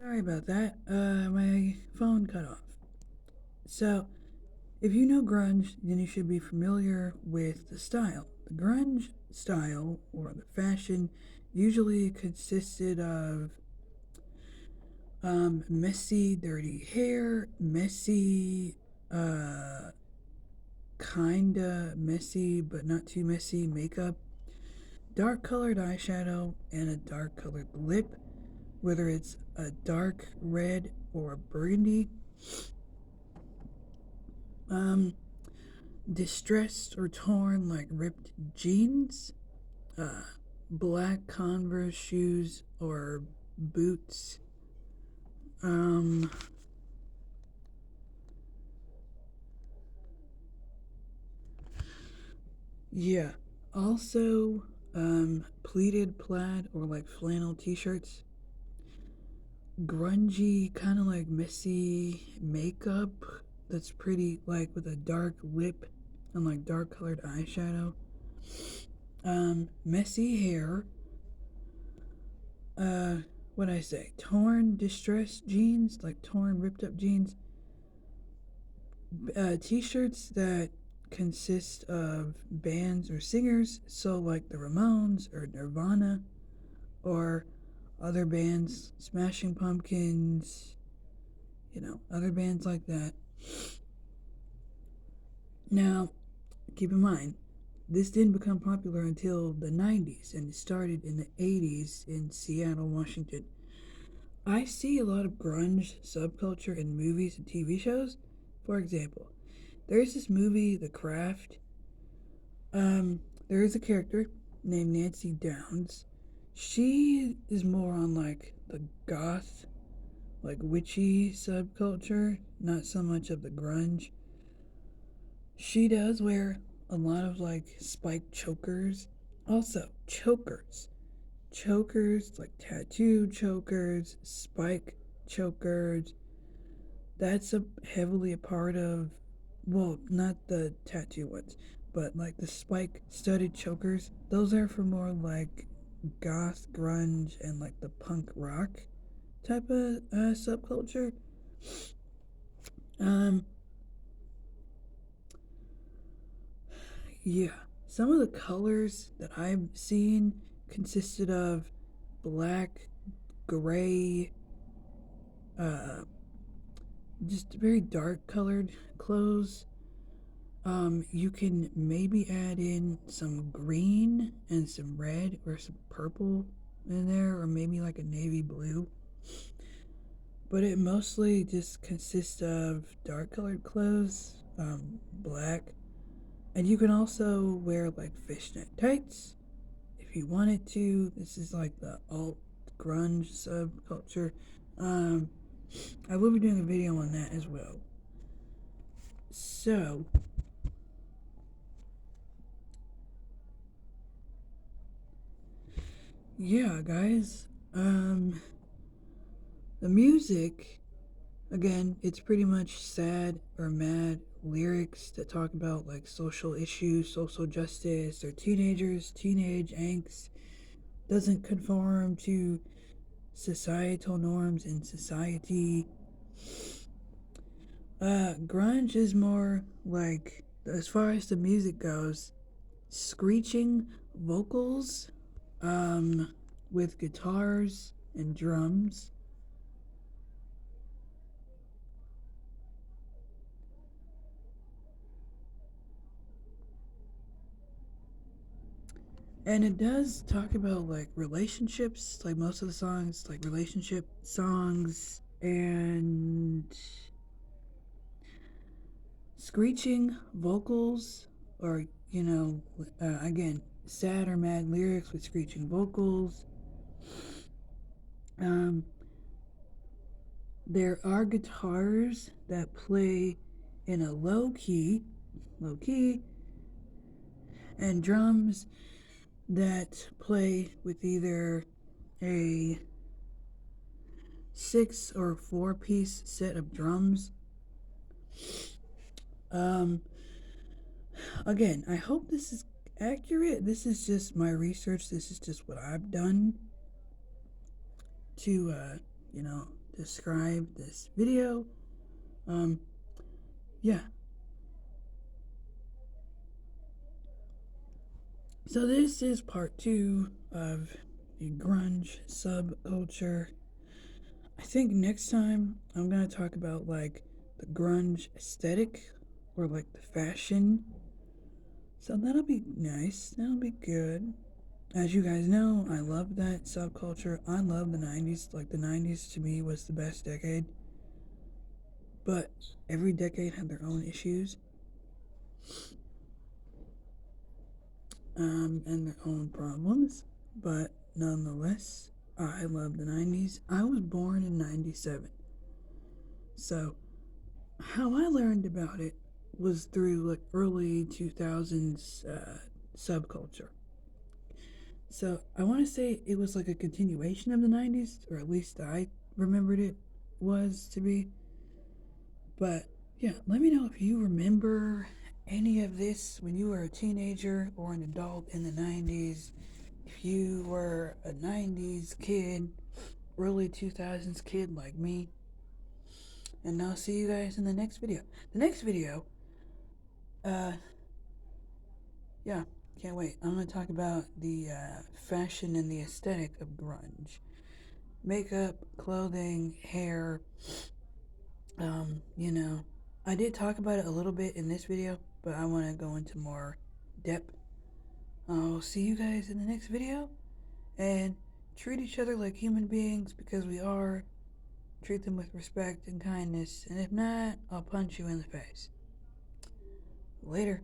Sorry about that. My phone cut off. So, if you know grunge, then you should be familiar with the style. The grunge style, or the fashion, usually consisted of messy, dirty hair, messy, uh, kinda messy, but not too messy makeup, dark colored eyeshadow, and a dark colored lip, whether it's a dark red or burgundy. Um, Distressed or torn like ripped jeans, uh, black Converse shoes or boots. Um, yeah. Also, pleated plaid or like flannel t-shirts. Grungy, kind of like messy makeup that's pretty like with a dark lip and like dark colored eyeshadow. Messy hair. Uh, what I say? Torn, distressed jeans, like torn, ripped up jeans. T-shirts that consist of bands or singers, so like the Ramones or Nirvana or other bands, Smashing Pumpkins, other bands like that. Now, keep in mind, this didn't become popular until the 90s and it started in the 80s in Seattle, Washington. I see a lot of grunge subculture in movies and TV shows. For example, there's this movie, The Craft. There is a character named Nancy Downs. She is more on like the goth, like witchy subculture, not so much of the grunge. She does wear a lot of like spiked chokers. Also, chokers. Chokers, like tattoo chokers, spike chokers. That's heavily a part of, well, not the tattoo ones, but like the spike studded chokers. Those are for more like goth, grunge, and like the punk rock type of subculture. Um, yeah. Some of the colors that I've seen consisted of black, gray, uh, just very dark colored clothes. You can maybe add in some green and some red or some purple in there, or maybe like a navy blue. But it mostly just consists of dark colored clothes, black, and you can also wear like fishnet tights if you wanted to. This is like the alt grunge subculture. Um, I will be doing a video on that as well. So, yeah, guys. The music, again, it's pretty much sad or mad lyrics that talk about like social issues, social justice, or teenagers, teenage angst, doesn't conform to societal norms in society. Grunge is more like, as far as the music goes, screeching vocals, um, with guitars and drums. And it does talk about like relationships, like most of the songs, like relationship songs, and screeching vocals, or, again, sad or mad lyrics with screeching vocals. Um, there are guitars that play in a low key, and drums that play with either a 6 or 4 piece set of drums. Um, Again, I hope this is accurate. This is just my research. This is just what I've done to, describe this video. Yeah. So this is part 2 of the grunge subculture. I think next time I'm gonna talk about like the grunge aesthetic or like the fashion. So that'll be nice. That'll be good. As you guys know, I love that subculture. I love the 90s. Like, the 90s to me was the best decade. But every decade had their own issues. And their own problems. But nonetheless, I love the 90s. I was born in 97. So, how I learned about it was through like early 2000s subculture. So I want to say it was like a continuation of the 90s, or at least I remembered it was to be. But yeah, let me know if you remember any of this when you were a teenager or an adult in the 90s. If you were a 90s kid, early 2000s kid like me. And I'll see you guys in the next video. The next video, yeah, can't wait. I'm going to talk about the fashion and the aesthetic of grunge. Makeup, clothing, hair, you know. I did talk about it a little bit in this video, but I want to go into more depth. I'll see you guys in the next video, and treat each other like human beings because we are. Treat them with respect and kindness, and if not, I'll punch you in the face. Later.